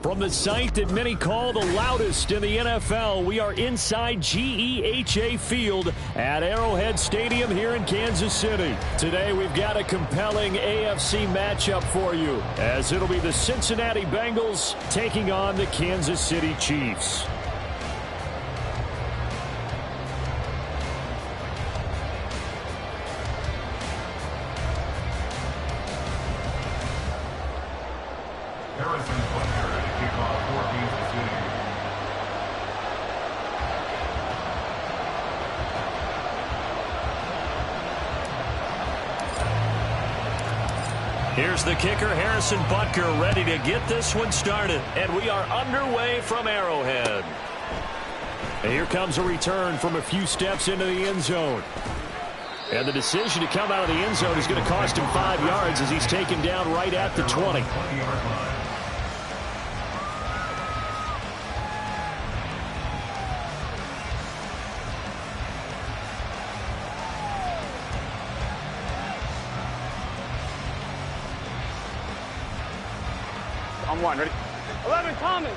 From the site that many call the loudest in the NFL, we are inside GEHA Field at Arrowhead Stadium here in Kansas City. Today we've got a compelling AFC matchup for you, as it'll be the Cincinnati Bengals taking on the Kansas City Chiefs. Here's the kicker, Harrison Butker, ready to get this one started. And we are underway from Arrowhead. And here comes a return from a few steps into the end zone. And the decision to come out of the end zone is going to cost him 5 yards as he's taken down right at the 20. On one, ready? 11, Thomas.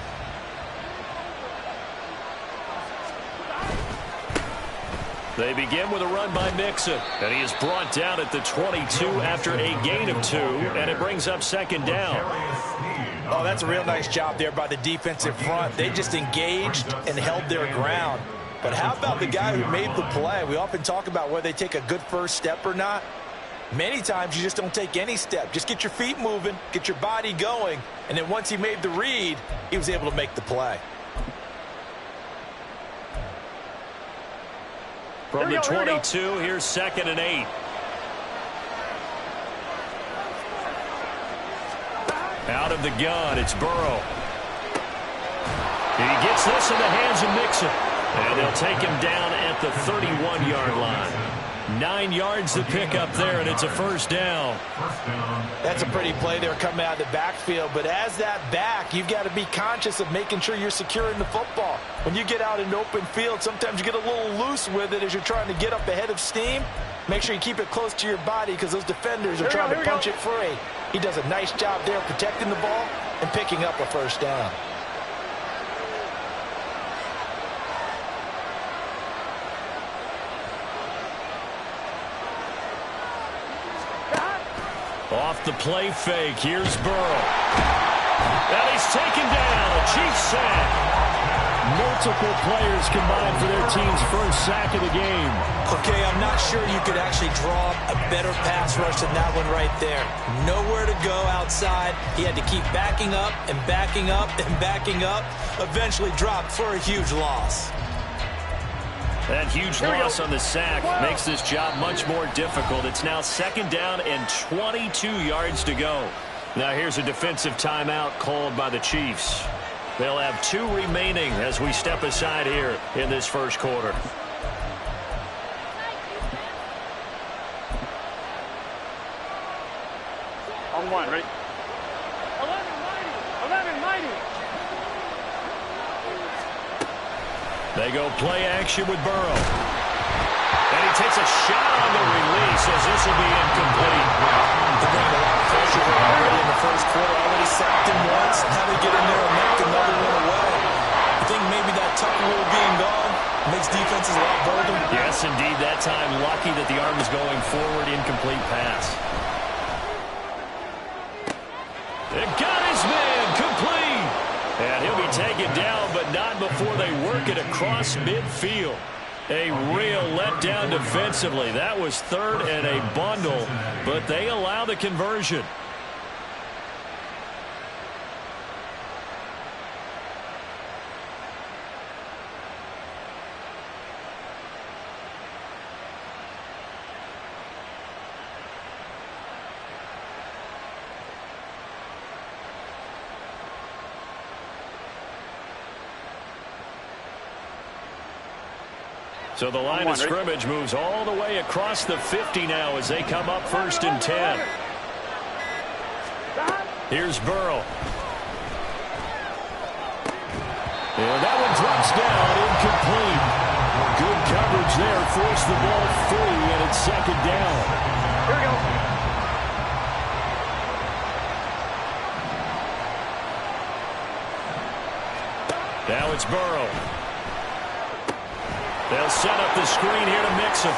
They begin with a run by Mixon, and he is brought down at the 22 after a gain of 2, and it brings up second down. Oh, that's a real nice job there by the defensive front. They just engaged and held their ground. But how about the guy who made the play? We often talk about whether they take a good first step or not. Many times you just don't take any step. Just get your feet moving, get your body going, and then once he made the read, he was able to make the play. From the 22, here's 2nd and 8. Out of the gun, it's Burrow. He gets this in the hands of Mixon. And they'll take him down at the 31-yard line. 9 yards to pick up there, and it's a first down. That's a pretty play there coming out of the backfield. But as that back, you've got to be conscious of making sure you're securing the football. When you get out in open field, sometimes you get a little loose with it as you're trying to get up ahead of steam. Make sure you keep it close to your body because those defenders are trying to punch it free. He does a nice job there protecting the ball and picking up a first down. Off the play fake, here's Burrow. And he's taken down, a Chiefs sack. Multiple players combined for their team's first sack of the game. Okay, I'm not sure you could actually draw a better pass rush than that one right there. Nowhere to go outside. He had to keep backing up and backing up and backing up. Eventually dropped for a huge loss. That huge loss on the sack makes this job much more difficult. It's now 2nd down and 22 yards to go. Now here's a defensive timeout called by the Chiefs. They'll have 2 remaining as we step aside here in this first quarter. On one, ready? 11, mighty. They go play action with Burrow. And he takes a shot on the release as this will be incomplete. They're bringing a lot of pressure here already in the first quarter. Already sacked him once. How to get in there and knock another one away. I think maybe that tucker rule being gone makes defenses a lot bolder. Yes, indeed. That time lucky that the arm is going forward. Incomplete pass. It got his man complete. And he'll be taken down, but not before they work it across midfield. A real letdown defensively. That was 3rd and a bundle, but they allow the conversion. So the line of scrimmage moves all the way across the 50 now as they come up 1st and 10. Here's Burrow. And that one drops down, incomplete. Good coverage there, forced the ball free, and it's 2nd down. Here we go. Now it's Burrow. They'll set up the screen here to mix him.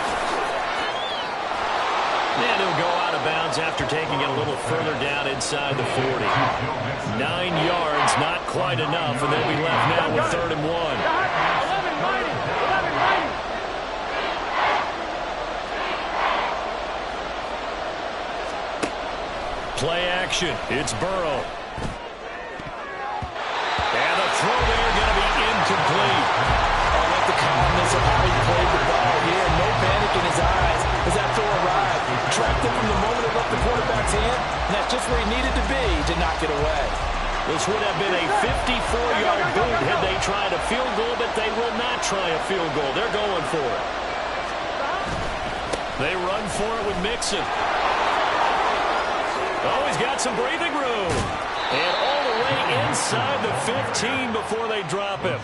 And he'll go out of bounds after taking it a little further down inside the 40. 9 yards, not quite enough, and they'll be left now with 3rd and 1. 11 mighty. 11 mighty. Play action. It's Burrow. And the throw there going to be incomplete. I like the calmness of how he played the ball here. No panic in his eyes as that throw arrived. Tracked it from the moment it left the quarterback's hand, and that's just where he needed to be to knock it away. This would have been a 54-yard boot had they tried a field goal, but they will not try a field goal. They're going for it. They run for it with Mixon. Oh, he's got some breathing room. And all the way inside the 15 before they drop him.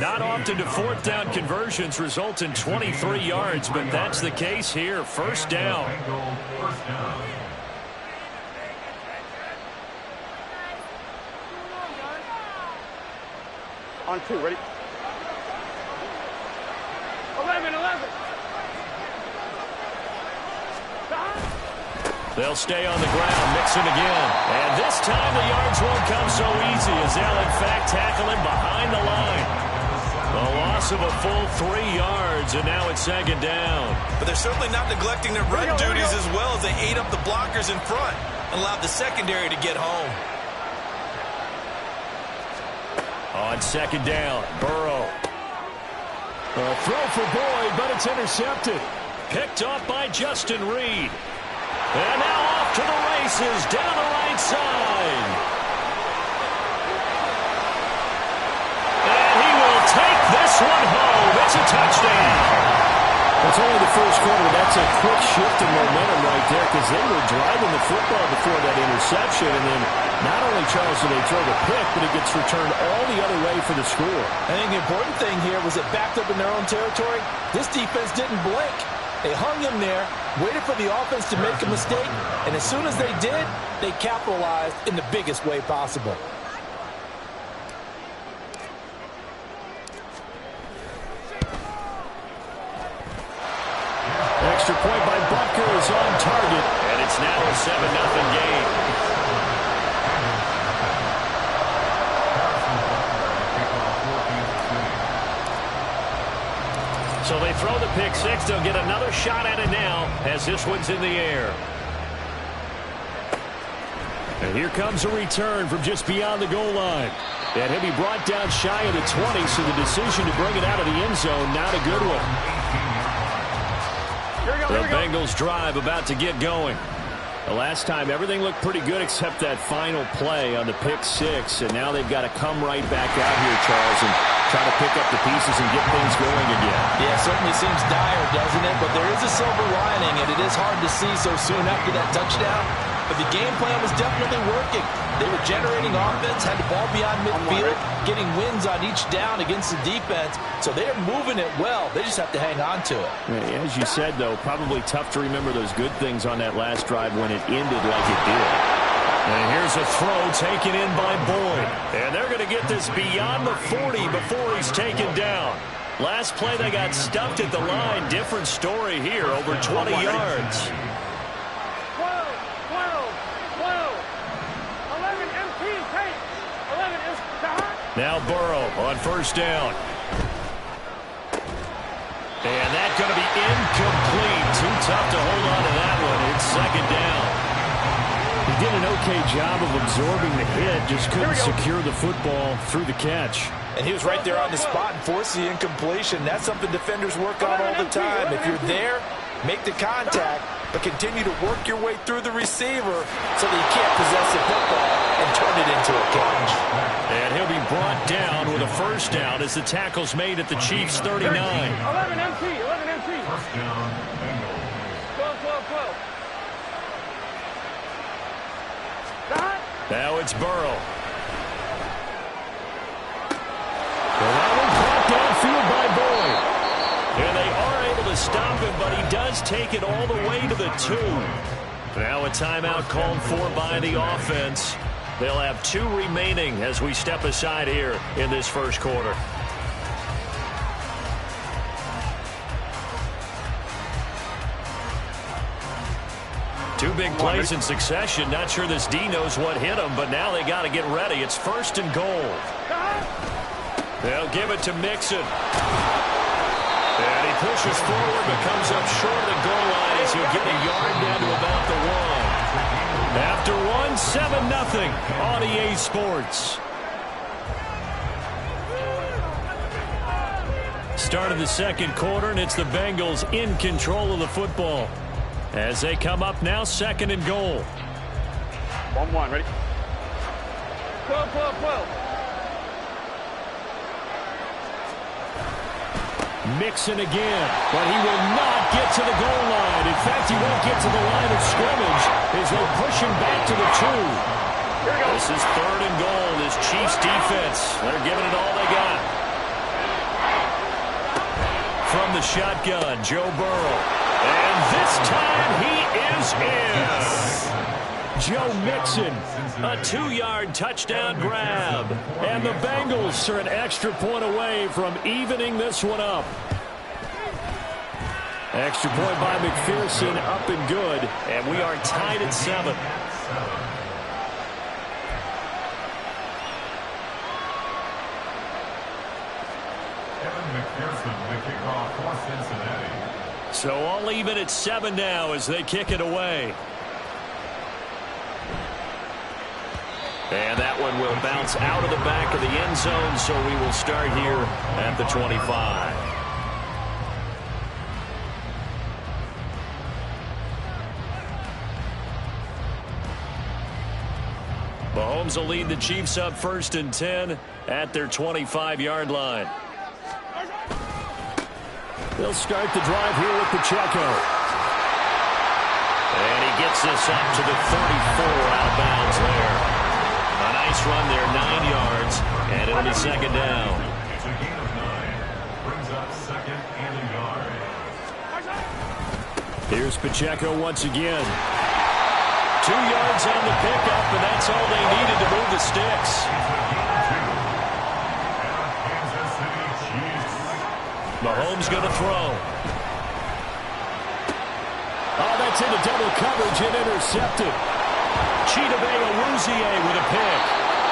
Not often do 4th down conversions result in 23 yards, but that's the case here. 1st down. On 2, ready? 11. They'll stay on the ground, Mixon again. And this time the yards won't come so easy as they'll in fact tackle him behind the line. A loss of a full 3 yards, and now it's 2nd down. But they're certainly not neglecting their run duties as well as they ate up the blockers in front and allowed the secondary to get home. On 2nd down, Burrow. A throw for Boyd, but it's intercepted. Picked off by Justin Reed. And now off to the races down the right side. And he will take this one home. It's a touchdown. It's only the first quarter, but that's a quick shift in momentum right there because they were driving the football before that interception. And then not only, Charles, do they throw the pick, but it gets returned all the other way for the score. I think the important thing here was it backed up in their own territory. This defense didn't blink. They hung him there, waited for the offense to make a mistake, and as soon as they did, they capitalized in the biggest way possible. Extra point by Butker is on target, and it's now a 7-0 game. So they throw the pick six. They'll get another shot at it now as this one's in the air. And here comes a return from just beyond the goal line. And he'll be brought down shy of the 20, so the decision to bring it out of the end zone, not a good one. The Bengals drive about to get going. The last time, everything looked pretty good except that final play on the pick six. And now they've got to come right back out here, Charles, and try to pick up the pieces and get things going again. Yeah, it certainly seems dire, doesn't it? But there is a silver lining, and it is hard to see so soon after that touchdown. But the game plan was definitely working. They were generating offense, had the ball beyond midfield, getting wins on each down against the defense. So they're moving it well. They just have to hang on to it. As you said, though, probably tough to remember those good things on that last drive when it ended like it did. And here's a throw taken in by Boyd. And they're going to get this beyond the 40 before he's taken down. Last play, they got stuffed at the line. Different story here, over 20 yards. 11 MT, take. 11 is now Burrow on first down. And that's going to be incomplete. Too tough to hold on to that one. It's second down. He did an okay job of absorbing the hit, just couldn't secure the football through the catch. And he was right there on the spot and forced the incompletion. That's something defenders work on all the time. If you're there, make the contact, but continue to work your way through the receiver so that you can't possess the football and turn it into a catch. And he'll be brought down with a first down as the tackle's made at the Chiefs' 39. 11 MT, 11 MT. First down, 12. Now it's Burrow. Well, that one caught downfield by Boyd. And they are able to stop him, but he does take it all the way to the 2. Now a timeout called for by the offense. They'll have 2 remaining as we step aside here in this first quarter. Two big plays in succession. Not sure this D knows what hit him, but now they got to get ready. It's 1st and goal. They'll give it to Mixon. And he pushes forward, but comes up short of the goal line as he'll get a yard down to about the 1. After 7-0 on EA Sports. Start of the second quarter, and it's the Bengals in control of the football. As they come up now, 2nd and goal. 1-1, ready? 12. Mixon again, but he will not get to the goal line. In fact, he won't get to the line of scrimmage as they push him back to the 2. This is 3rd and goal. This Chiefs defense, they're giving it all they got. From the shotgun, Joe Burrow. And this time he is in. Joe Mixon, a 2-yard touchdown grab. And the Bengals are an extra point away from evening this one up. Extra point by McPherson, up and good. And we are tied at 7. So all even at 7 now as they kick it away. And that one will bounce out of the back of the end zone, so we will start here at the 25. Mahomes will lead the Chiefs up 1st and 10 at their 25-yard line. They'll start the drive here with Pacheco. And he gets this up to the 34 outbounds there. A nice run there, 9 yards, and it'll be 2nd down. It's a gain of 9. Brings up 2nd and a yard. Here's Pacheco once again. 2 yards on the pickup, and that's all they needed to move the sticks. Mahomes going to throw. Oh, that's into double coverage and intercepted. Chidobe Awuzie with a pick.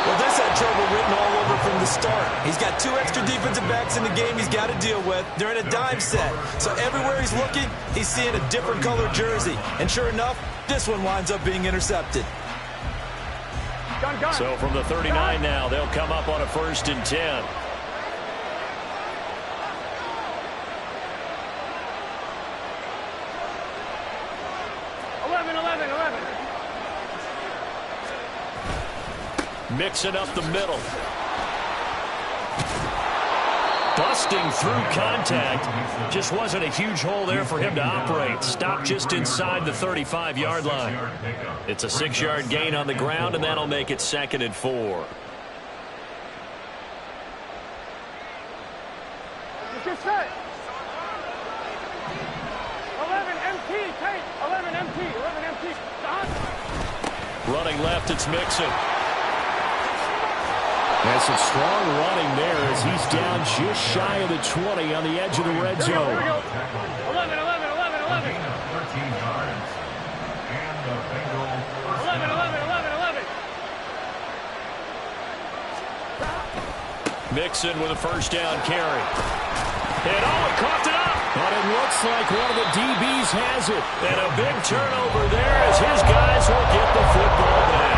Well, this had trouble written all over from the start. He's got 2 extra defensive backs in the game he's got to deal with. They're in a dime set. So everywhere he's looking, he's seeing a different color jersey. And sure enough, this one winds up being intercepted. So from the 39 now, they'll come up on a 1st and 10. Mixing up the middle. Busting through contact. Just wasn't a huge hole there for him to operate. Stopped just inside the 35-yard line. It's a 6-yard gain on the ground, and that'll make it 2nd and 4. Get set. 11 MT, Tate. 11 MT, 11 MT. Running left, it's Mixon. Has some strong running there as he's down just shy of the 20 on the edge of the red zone. Here we go. 11. 13 yards. And the Bengals. 11. Mixon with a 1st down carry. And he coughed it up. But it looks like one of the DBs has it. And a big turnover there as his guys will get the football back.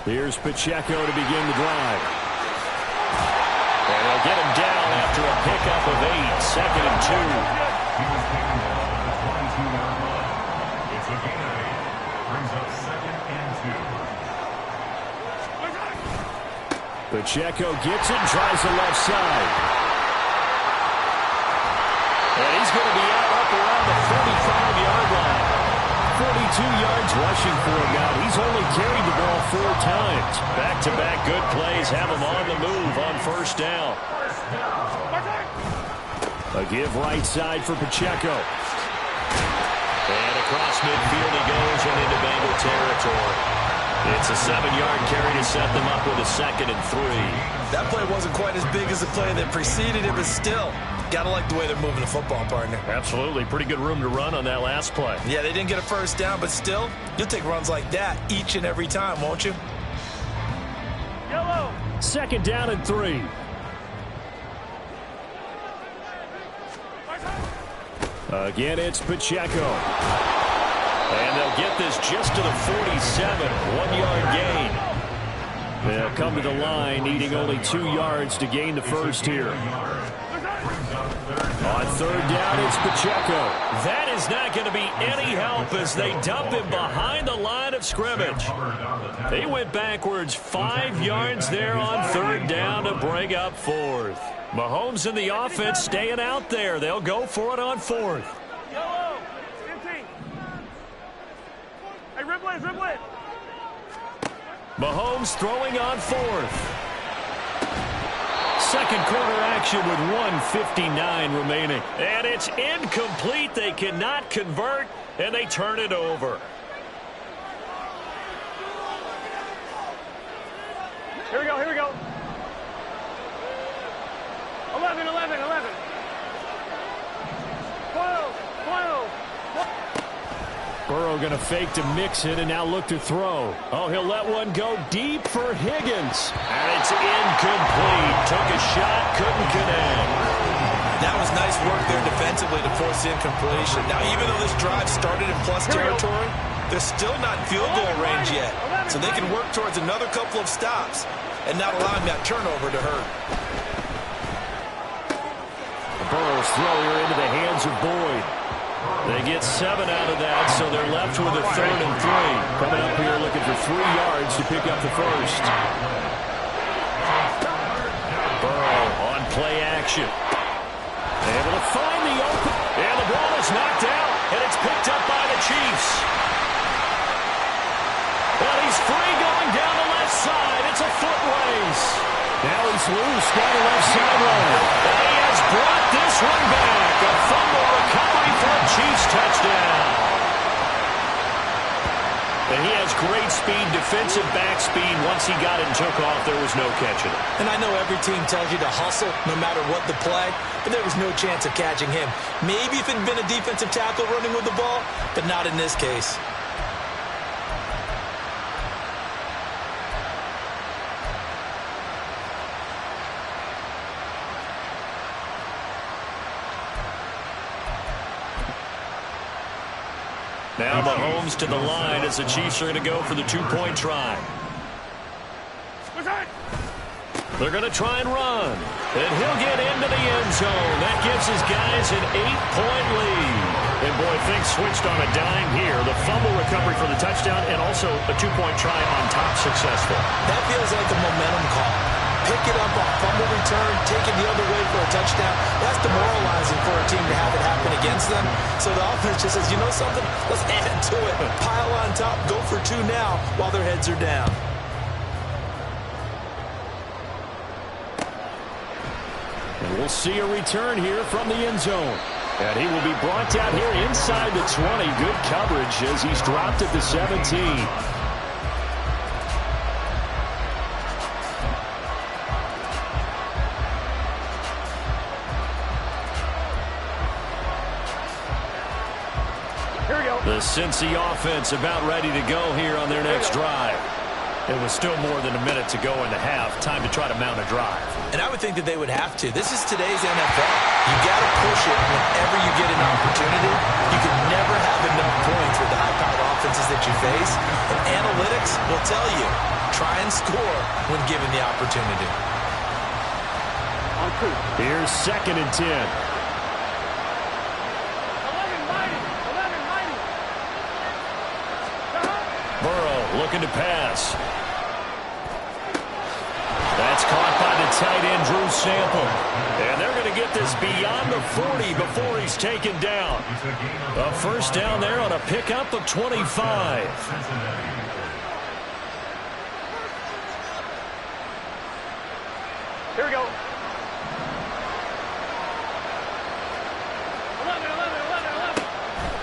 Here's Pacheco to begin the drive. And they'll get him down after a pickup of 8. 2nd and 2. He was taken down at the 22-yard line. It's a gain of 8. Brings up 2nd and 2. Pacheco gets it and tries the left side. And he's going to be out up around the 45-yard line. 42 yards rushing for him now. He's only carried the ball 4 times. Back-to-back good plays have him on the move on 1st down. A give right side for Pacheco. And across midfield he goes and into Bengal territory. It's a 7-yard carry to set them up with a 2nd and 3. That play wasn't quite as big as the play that preceded it, but still, got to like the way they're moving the football, partner. Absolutely. Pretty good room to run on that last play. Yeah, they didn't get a first down, but still, you'll take runs like that each and every time, won't you? Yellow. 2nd down and 3. Again, it's Pacheco. And they'll get this just to the 47. 1-yard gain. They'll come to the line, needing only 2 yards to gain the first here. On 3rd down, it's Pacheco. That is not going to be any help as they dump him behind the line of scrimmage. They went backwards 5 yards there on 3rd down to bring up 4th. Mahomes and the offense staying out there. They'll go for it on 4th. Yellow. Empty. Hey, ribble it, ribble it. Mahomes throwing on 4th. Second quarter action with 1:59 remaining. And it's incomplete. They cannot convert, and they turn it over. Here we go, here we go. 11, 11, 11. 12, 12. Burrow going to fake to mix it and now look to throw. Oh, he'll let one go deep for Higgins. And it's incomplete. Took a shot, couldn't connect. That was nice work there defensively to force the incompletion. Now, even though this drive started in plus territory, they're still not in field goal range yet. So they can work towards another couple of stops and not allowing that turnover to hurt. Burrow's throw here into the hands of Boyd. They get 7 out of that, so they're left with a 3rd and 3. Coming up here looking for 3 yards to pick up the first. Burrow on play action. Able to find the open. And the ball is knocked out, and it's picked up by the Chiefs. Well, he's free going down the left side. It's a foot race. Now he's loose down the left sideline. And he has brought this one back. A fumble recovery for a Chiefs touchdown. And he has great speed, defensive back speed. Once he got it and took off, there was no catching it. And I know every team tells you to hustle no matter what the play, but there was no chance of catching him. Maybe if it had been a defensive tackle running with the ball, but not in this case. Now Mahomes to the line as the Chiefs are going to go for the 2-point try. They're going to try and run. And he'll get into the end zone. That gives his guys an 8-point lead. And boy, things switched on a dime here. The fumble recovery for the touchdown and also a 2-point try on top successful. That feels like a momentum call. Pick it up on fumble return, take it the other way for a touchdown. That's demoralizing for a team to have it happen against them. So the offense just says, you know something? Let's add to it. Pile on top, go for 2 now while their heads are down. And we'll see a return here from the end zone. And he will be brought down here inside the 20. Good coverage as he's dropped at the 17. The Cincy offense about ready to go here on their next drive. It was still more than a minute to go in the half. Time to try to mount a drive. And I would think that they would have to. This is today's NFL. You got to push it whenever you get an opportunity. You can never have enough points with the high-powered offenses that you face. And analytics will tell you, try and score when given the opportunity. Here's 2nd and 10. Burrow looking to pass. That's caught by the tight end, Drew Sample. And they're going to get this beyond the 40 before he's taken down. A first down there on a pickup of 25. Here we go.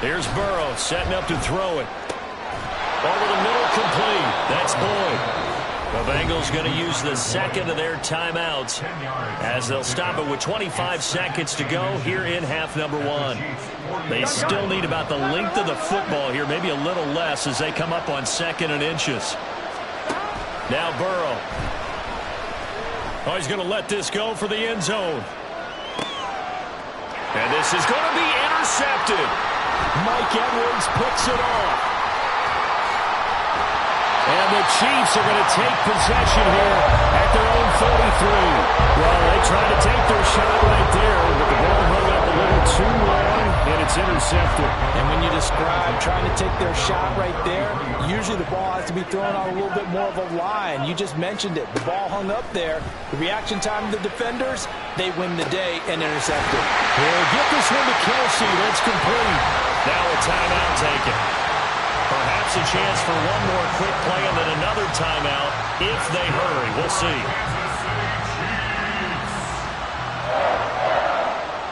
Here's Burrow setting up to throw it. Over the middle, complete. That's Boyd. The Bengals going to use the second of their timeouts as they'll stop it with 25 seconds to go here in half number one. They still need about the length of the football here, maybe a little less as they come up on 2nd and inches. Now Burrow. Oh, he's going to let this go for the end zone. And this is going to be intercepted. Mike Edwards picks it off. And the Chiefs are going to take possession here at their own 43. Well, they tried to take their shot right there, but the ball hung up a little too long, and it's intercepted. And when you describe trying to take their shot right there, usually the ball has to be thrown on a little bit more of a line. You just mentioned it. The ball hung up there. The reaction time of the defenders, they win the day and intercept it. He'll get this one to Kelsey. That's complete. Now a timeout taken. Perhaps a chance for one more quick play and then another timeout if they hurry. We'll see.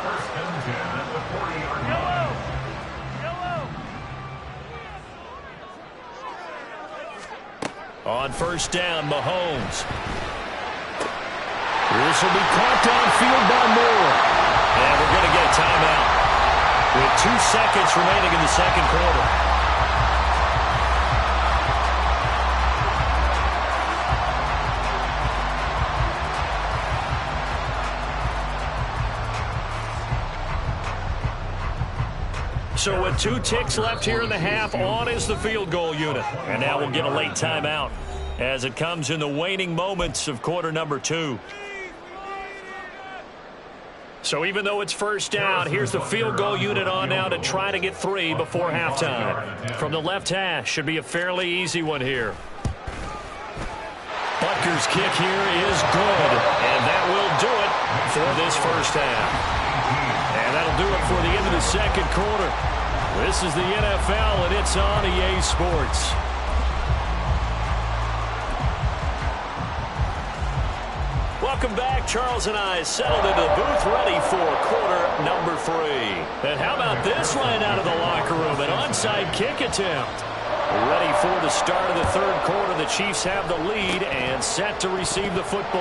First and 10 at the 40-yard line. On first down, Mahomes. This will be caught downfield by Moore. And we're going to get a timeout with 2 seconds remaining in the second quarter. So with 2 ticks left here in the half, on is the field goal unit. And now we'll get a late timeout as it comes in the waning moments of quarter number 2. So even though it's first down, here's the field goal unit on now to try to get 3 before halftime. From the left hash, should be a fairly easy one here. Butker's kick here is good, and that will do it for this first half. And that'll do it for the end of the second quarter. This is the NFL, and it's on EA Sports. Welcome back. Charles and I settled into the booth ready for quarter number 3. And how about this line out of the locker room? An onside kick attempt. Ready for the start of the third quarter. The Chiefs have the lead and set to receive the football.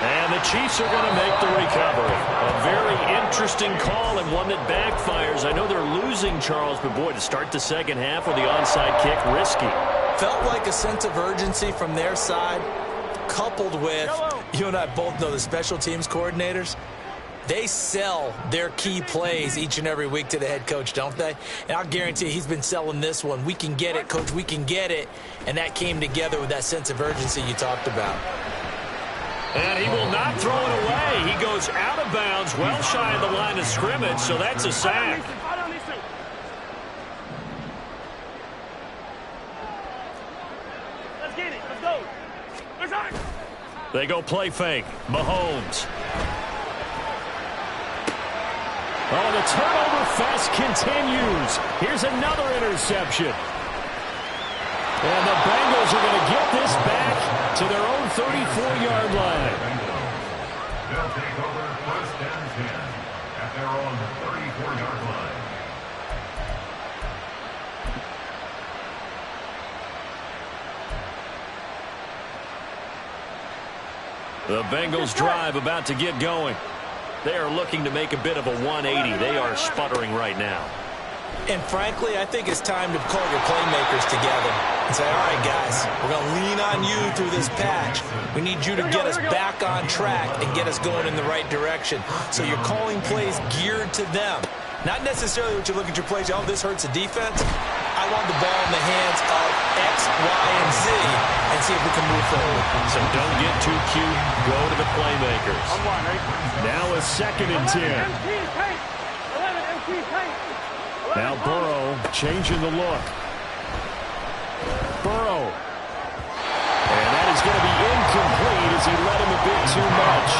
And the Chiefs are going to make the recovery. A very interesting call and one that backfires. I know they're losing, Charles, but boy, to start the second half with the onside kick, risky. Felt like a sense of urgency from their side, coupled with, you and I both know the special teams coordinators, they sell their key plays each and every week to the head coach, don't they? And I'll guarantee he's been selling this one. We can get it, coach, we can get it. And that came together with that sense of urgency you talked about. And he will not throw it away. He goes out of bounds, well shy of the line of scrimmage, so that's a sack. Let's get it. Let's go. Let's go. They go play fake. Mahomes. Oh, the turnover fest continues. Here's another interception. And the Bengals are going to get this back to their own 34-yard line. They'll take over first and 10 at their own 34-yard line. The Bengals drive about to get going. They are looking to make a bit of a 180. They are sputtering right now. And frankly, I think it's time to call your playmakers together and say, all right, guys, we're going to lean on you through this patch. We need you to get us back on track and get us going in the right direction. So you're calling plays geared to them. Not necessarily what you look at your plays, oh, this hurts the defense. I want the ball in the hands of X, Y, and Z and see if we can move forward. So don't get too cute. Go to the playmakers. Now a 2nd and 10. Now Burrow changing the look. Burrow. And that is going to be incomplete as he led him a bit too much.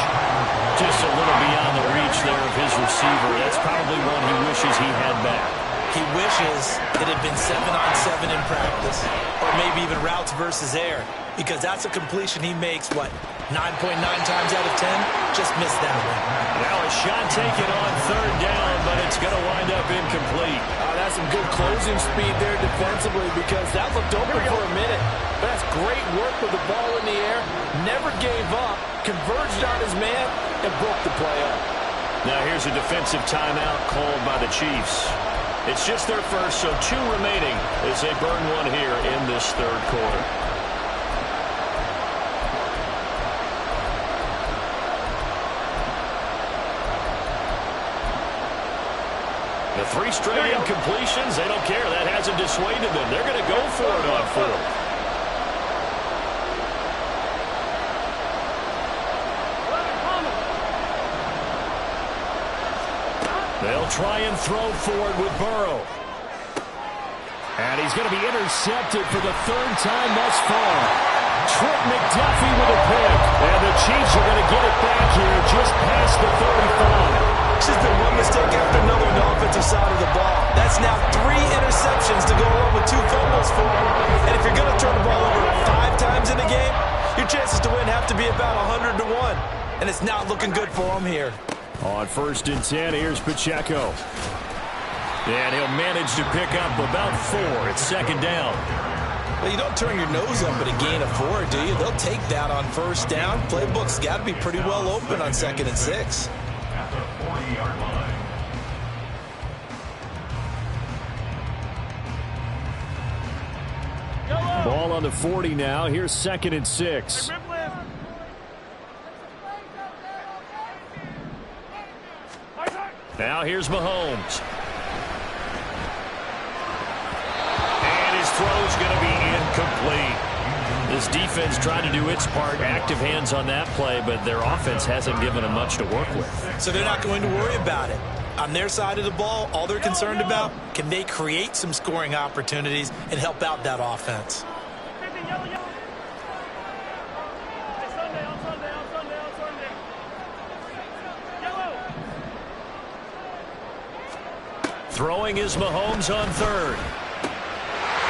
Just a little beyond the reach there of his receiver. That's probably one he wishes he had back. He wishes it had been 7-on-7 in practice, or maybe even routes versus air, because that's a completion he makes, what, 9.9 times out of 10? Just missed that one. Now a shot taken on 3rd down, but it's going to wind up incomplete. That's got some good closing speed there defensively because that looked open for a minute. But that's great work with the ball in the air. Never gave up, converged on his man, and broke the play up. Now here's a defensive timeout called by the Chiefs. It's just their first, so 2 remaining as they burn one here in this third quarter. The 3 straight incompletions, they don't care. That hasn't dissuaded them. They're going to go for it on 4th. They'll try and throw forward with Burrow. And he's going to be intercepted for the 3rd time thus far. Trent McDuffie with a pick. And the Chiefs are going to get it back here just past the 35. This has been one mistake after another on the offensive side of the ball. That's now 3 interceptions to go along with 2 fumbles for him. And if you're going to turn the ball over 5 times in a game, your chances to win have to be about 100 to 1. And it's not looking good for him here. On 1st and 10, here's Pacheco. And he'll manage to pick up about 4. It's 2nd down. Well, you don't turn your nose up at a gain of 4, do you? They'll take that on 1st down. Playbook's got to be pretty well open on 2nd and 6. At the 40-yard line. Ball on the 40 now. Here's 2nd and 6. Now here's Mahomes. And his throw's going to be incomplete. This defense trying to do its part. Active hands on that play, but their offense hasn't given them much to work with. So they're not going to worry about it. On their side of the ball, all they're concerned about, can they create some scoring opportunities and help out that offense? Throwing is Mahomes on 3rd.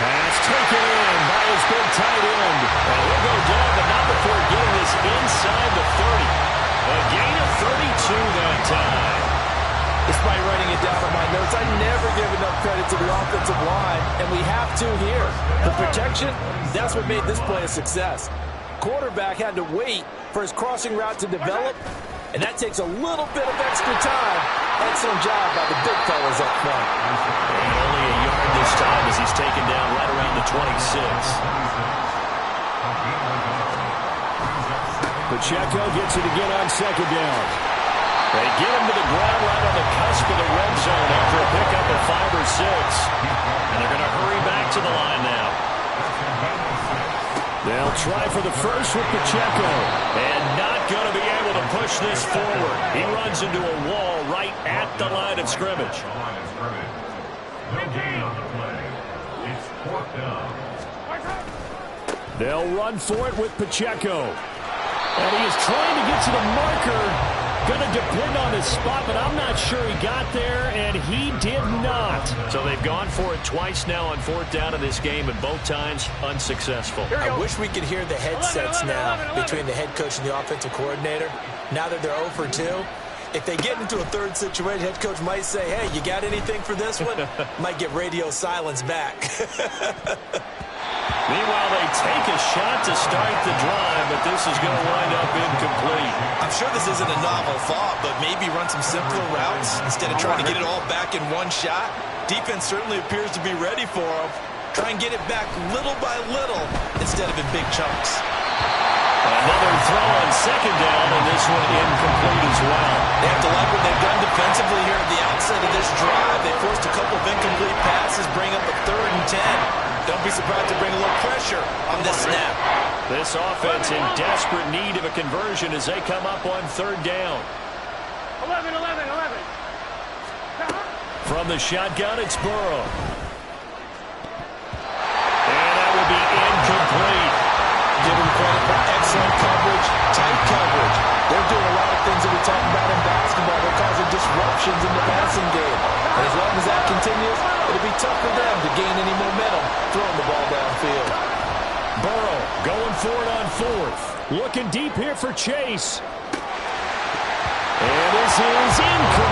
Pass taken in by his big tight end. And he'll go down, but not before getting this inside the 30. A gain of 32 that time. Despite writing it down on my notes, I never give enough credit to the offensive line, and we have to here. The protection, that's what made this play a success. Quarterback had to wait for his crossing route to develop, and that takes a little bit of extra time. Excellent job by the big fellas up front. And only a yard this time as he's taken down right around the 26. Pacheco gets it again on 2nd down. They get him to the ground right on the cusp of the red zone after a pickup of 5 or 6. And they're going to hurry back to the line now. They'll try for the first with Pacheco. And not going to be able to push this forward. He runs into a wall right at the line of scrimmage. No gain on the play. It's 4th down. They'll run for it with Pacheco. And he is trying to get to the marker. Going to depend on his spot, but I'm not sure he got there, and he did not. So they've gone for it twice now on 4th down in this game, and both times unsuccessful. I wish we could hear the headsets now between the head coach and the offensive coordinator. Now that they're 0 for 2, if they get into a 3rd situation, head coach might say, hey, you got anything for this one? Might get radio silence back. Meanwhile, they take a shot to start the drive, but this is going to wind up incomplete. I'm sure this isn't a novel thought, but maybe run some simpler routes instead of trying to get it all back in one shot. Defense certainly appears to be ready for them. Try and get it back little by little instead of in big chunks. Another throw on 2nd down, and this one incomplete as well. They have to like what they've done defensively here at the outset of this drive. They forced a couple of incomplete passes, bring up a 3rd and 10. Don't be surprised to bring a little pressure on this snap. This offense in desperate need of a conversion as they come up on 3rd down. 11. From the shotgun, it's Burrow. And that will be incomplete. Give them credit for excellent coverage, tight coverage. They're doing a lot of things that we talk about in basketball. They're causing disruptions in the passing game. And as long as that continues, it'll be tough for them to gain any momentum throwing the ball downfield. Burrow going for it on 4th. Looking deep here for Chase. And this is incomplete.